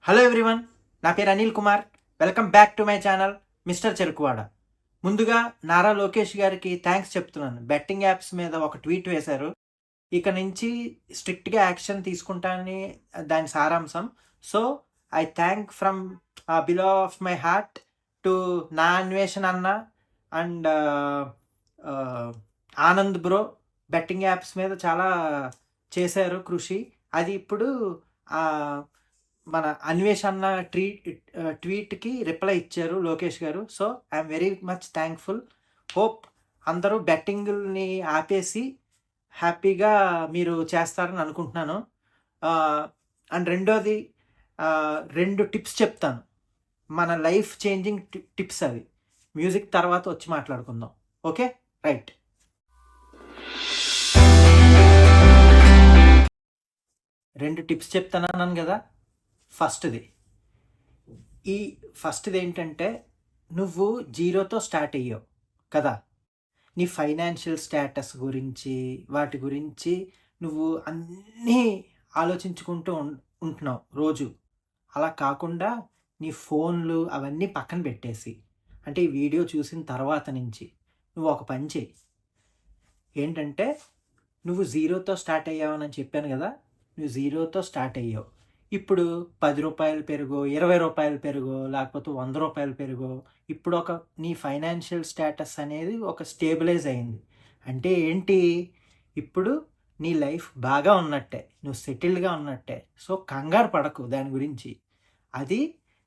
Hello everyone, నా పేరు Anil Kumar. Welcome back to my channel mister Cherukuvada. ముందుగా నారా లోకేష్ గారికి థ్యాంక్స్ చెప్తున్నాను. బెట్టింగ్ యాప్స్ మీద ఒక ట్వీట్ వేశారు. ఇక నుంచి స్ట్రిక్ట్గా యాక్షన్ తీసుకుంటానని దాని సారాంశం. So I thank from below of my heart to నా అన్వేషణ అన్న and Anand bro. Betting apps మీద చాలా చేశారు కృషి. అది ఇప్పుడు మన అన్వేషణ ట్వీట్కి రిప్లై ఇచ్చారు లోకేష్ గారు. So I'm very much thankful. Hope అందరూ బెట్టింగ్ని ఆపేసి హ్యాపీగా మీరు చేస్తారని అనుకుంటున్నాను. అండ్ రెండోది, 2 టిప్స్ చెప్తాను, మన లైఫ్ చేంజింగ్ టిప్స్. అవి మ్యూజిక్ తర్వాత వచ్చి మాట్లాడుకుందాం. Okay, right. రెండు టిప్స్ చెప్తానన్నాను కదా. ఫస్ట్ది ఏంటంటే, నువ్వు జీరోతో స్టార్ట్ అయ్యావు కదా. నీ ఫైనాన్షియల్ స్టేటస్ గురించి వాటి గురించి నువ్వు అన్నీ ఆలోచించుకుంటూ ఉంటున్నావు రోజు. అలా కాకుండా నీ ఫోన్లు అవన్నీ పక్కన పెట్టేసి, అంటే ఈ వీడియో చూసిన తర్వాత నుంచి నువ్వు ఒక పని చేయి. ఏంటంటే, నువ్వు జీరోతో స్టార్ట్ అయ్యావని చెప్పాను కదా. నువ్వు జీరోతో స్టార్ట్ అయ్యావు. ఇప్పుడు 10 రూపాయలు పెరుగో, 20 రూపాయలు పెరుగో, లేకపోతే 100 రూపాయలు పెరుగో, ఇప్పుడు నీ ఫైనాన్షియల్ స్టేటస్ అనేది ఒక స్టేబిలైజ్ అయింది. అంటే ఏంటి, ఇప్పుడు నీ లైఫ్ బాగా ఉన్నట్టే, నువ్వు సెటిల్డ్గా ఉన్నట్టే. సో కంగారు పడకు దాని గురించి. అది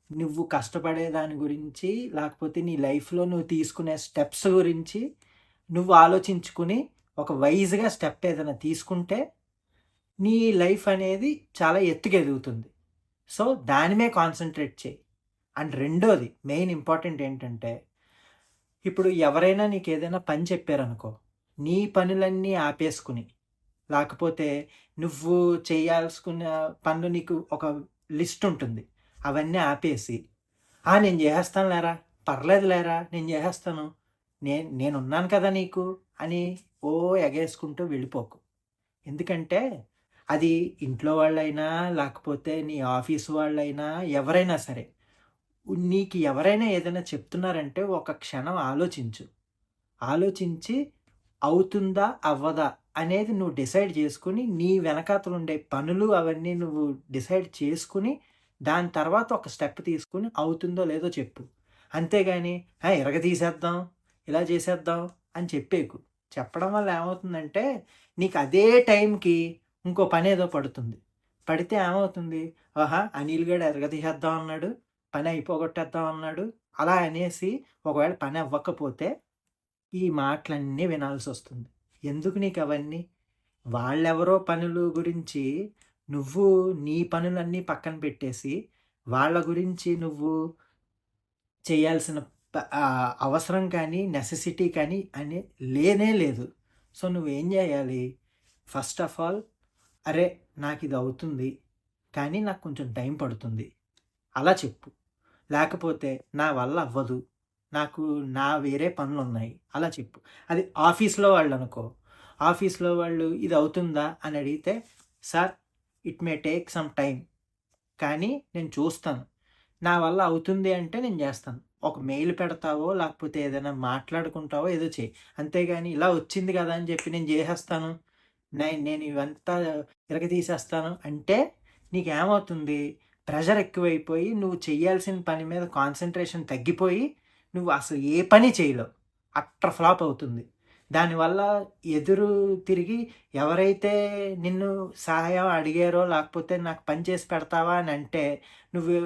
నువ్వు కష్టపడే దాని గురించి, లేకపోతే నీ లైఫ్లో నువ్వు తీసుకునే స్టెప్స్ గురించి నువ్వు ఆలోచించుకుని ఒక వైజ్గా స్టెప్ ఏదైనా తీసుకుంటే నీ లైఫ్ అనేది చాలా ఎత్తుకు ఎదుగుతుంది. సో దాని మీద కాన్సన్ట్రేట్ చేయి. అండ్ రెండోది మెయిన్ ఇంపార్టెంట్ ఏంటంటే, ఇప్పుడు ఎవరైనా నీకు ఏదైనా పని చెప్పారనుకో, నీ పనులన్నీ ఆపేసుకుని, లేకపోతే నువ్వు చేయాల్సుకున్న పనులు నీకు ఒక లిస్ట్ ఉంటుంది, అవన్నీ ఆపేసి, నేను చేసేస్తాను లేరా, పర్లేదు లేరా, నేను చేసేస్తాను, నేనున్నాను కదా నీకు అని ఎగేసుకుంటూ వెళ్ళిపోకు. ఎందుకంటే అది ఇంట్లో వాళ్ళైనా, లేకపోతే నీ ఆఫీస్ వాళ్ళైనా, ఎవరైనా సరే, నీకు ఎవరైనా ఏదైనా చెప్తున్నారంటే ఒక క్షణం ఆలోచించి అవుతుందా అవ్వదా అనేది నువ్వు డిసైడ్ చేసుకుని, నీ వెనకాతలు ఉండే పనులు అవన్నీ నువ్వు డిసైడ్ చేసుకుని, దాని తర్వాత ఒక స్టెప్ తీసుకుని అవుతుందో లేదో చెప్పు. అంతేగాని తీసేద్దాం, ఇలా చేసేద్దాం అని చెప్పడం వల్ల ఏమవుతుందంటే, నీకు అదే టైంకి ఇంకో పని ఏదో పడితే ఏమవుతుంది, అనిల్ గడు ఎరగతీసేద్దాం అన్నాడు, పని అయిపోగొట్టేద్దాం అన్నాడు, అలా అనేసి ఒకవేళ పని అవ్వకపోతే ఈ మాటలన్నీ వినాల్సి వస్తుంది. ఎందుకు నీకు అవన్నీ? వాళ్ళెవరో పనులు గురించి నువ్వు నీ పనులన్నీ పక్కన పెట్టేసి వాళ్ళ గురించి నువ్వు చేయాల్సిన అవసరం కానీ నెసెసిటీ కానీ లేనే లేదు. సో నువ్వేం చేయాలి? ఫస్ట్ ఆఫ్ ఆల్, అరే నాకు ఇది అవుతుంది కానీ నాకు కొంచెం టైం పడుతుంది అలా చెప్పు. లేకపోతే నా వల్ల అవ్వదు, నాకు వేరే పనులు ఉన్నాయి అలా చెప్పు. అది ఆఫీస్లో వాళ్ళు అనుకో, ఆఫీస్లో వాళ్ళు ఇది అవుతుందా అని అడిగితే, sir it may take some time, కానీ నేను చూస్తాను, నా వల్ల అవుతుంది అంటే నేను చేస్తాను. ఒక మెయిల్ పెడతావో లేకపోతే ఏదైనా మాట్లాడుకుంటావో ఏదో చేయి. అంతేగాని ఇలా వచ్చింది కదా అని చెప్పి నేను చేసేస్తాను, నేను ఇవంతా తీసేస్తాను అంటే నీకేమవుతుంది, ప్రెషర్ ఎక్కువైపోయి నువ్వు చేయాల్సిన పని మీద కాన్సన్ట్రేషన్ తగ్గిపోయి నువ్వు అసలు ఏ పని చేయలేవు, అట్టర్ ఫ్లాప్ అవుతుంది. దానివల్ల ఎదురు తిరిగి ఎవరైతే నిన్ను సహాయం అడిగారో, లేకపోతే నాకు పని చేసి పెడతావా అని అంటే, నువ్వు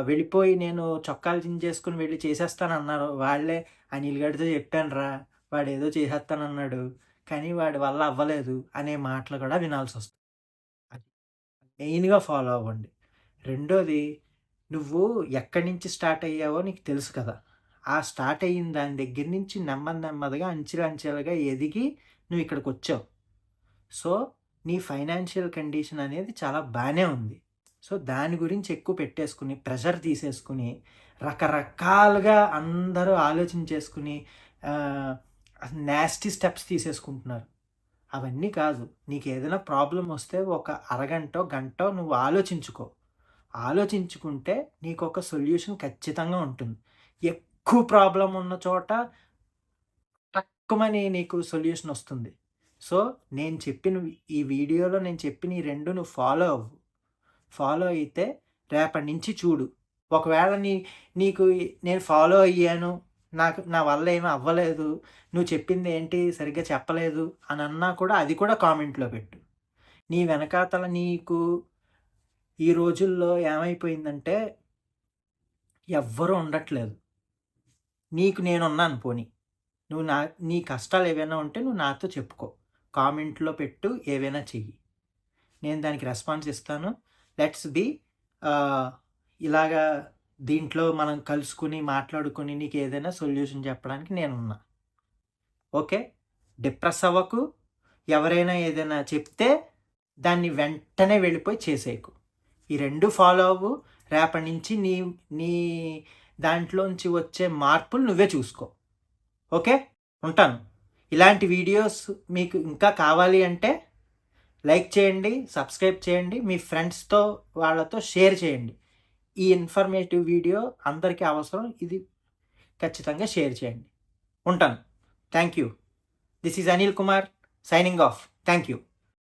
వెళ్ళిపోయి నేను చొక్కాలు చించేసుకుని వెళ్ళి చేసేస్తానన్నారు, వాళ్ళే అనిల్ గడితో చెప్పాను రా, వాడు ఏదో చేసేస్తానన్నాడు కానీ వాడి వల్ల అవ్వలేదు అనే మాటలు కూడా వినాల్సి వస్తుంది. అది మెయిన్గా ఫాలో అవ్వండి. రెండోది, నువ్వు ఎక్కడి నుంచి స్టార్ట్ అయ్యావో నీకు తెలుసు కదా. ఆ స్టార్ట్ అయిన దాని దగ్గర నుంచి నెమ్మదిగా అంచెలుగా ఎదిగి నువ్వు ఇక్కడికి వచ్చావు. సో నీ ఫైనాన్షియల్ కండిషన్ అనేది చాలా బాగానే ఉంది. సో దాని గురించి ఎక్కువ పెట్టేసుకుని ప్రెషర్ తీసేసుకుని రకరకాలుగా అందరూ ఆలోచించేసుకుని నాస్టీ స్టెప్స్ తీసేసుకుంటున్నారు. అవన్నీ కాదు. నీకు ఏదైనా ప్రాబ్లం వస్తే ఒక అరగంట గంట నువ్వు ఆలోచించుకుంటే నీకొక సొల్యూషన్ ఖచ్చితంగా ఉంటుంది. ఎక్కువ ప్రాబ్లమ్ ఉన్న చోట టక్కుమని నీకు సొల్యూషన్ వస్తుంది. సో, నేను చెప్పిన ఈ వీడియోలో నేను చెప్పిన ఈ 2 నువ్వు ఫాలో అవ్వు. ఫాలో అయితే రేపటి నుంచి చూడు. ఒకవేళ నీకు నేను ఫాలో అయ్యాను, నా వల్ల ఏమి అవ్వలేదు, నువ్వు చెప్పింది ఏంటి సరిగ్గా చెప్పలేదు అని అన్నా కూడా అది కూడా కామెంట్‌లో పెట్టు. నీ వెనకాతల నీకు ఈ రోజుల్లో ఏమైపోయిందంటే ఎవ్వరు ఉండట్లేదు. నీకు నేనున్నాను పోనీ. నీ కష్టాలు ఏవైనా ఉంటే నువ్వు నాతో చెప్పుకో. కామెంట్‌లో పెట్టు, ఏవైనా చెయ్యి. నేను దానికి రెస్పాన్స్ ఇస్తాను. లెట్స్ బి ఇలాగా దీంట్లో మనం కలుసుకొని, మాట్లాడుకొని నీకేదైనా సొల్యూషన్ చెప్పడానికి నేనున్నా. ఓకే? డిప్రెస్ అవ్వకు. ఎవరైనా ఏదైనా చెప్తే దాన్ని వెంటనే వెళ్ళిపోయి చేసేయకు. ఈ 2 ఫాలో అవ్వు. రేపటి నుంచి నీ దాంట్లోంచి వచ్చే మార్పులు నువ్వే చూసుకో. ఓకే? ఉంటాను. ఇలాంటి వీడియోస్ మీకు ఇంకా కావాలి అంటే లైక్ చేయండి, సబ్స్క్రైబ్ చేయండి, మీ ఫ్రెండ్స్‌తో వాళ్ళతో షేర్ చేయండి. ఈ ఇన్ఫర్మేటివ్ వీడియో అందరికీ అవసరం. ఇది ఖచ్చితంగా షేర్ చేయండి. ఉంటాను. Thank you. This is Anil Kumar signing off. Thank you.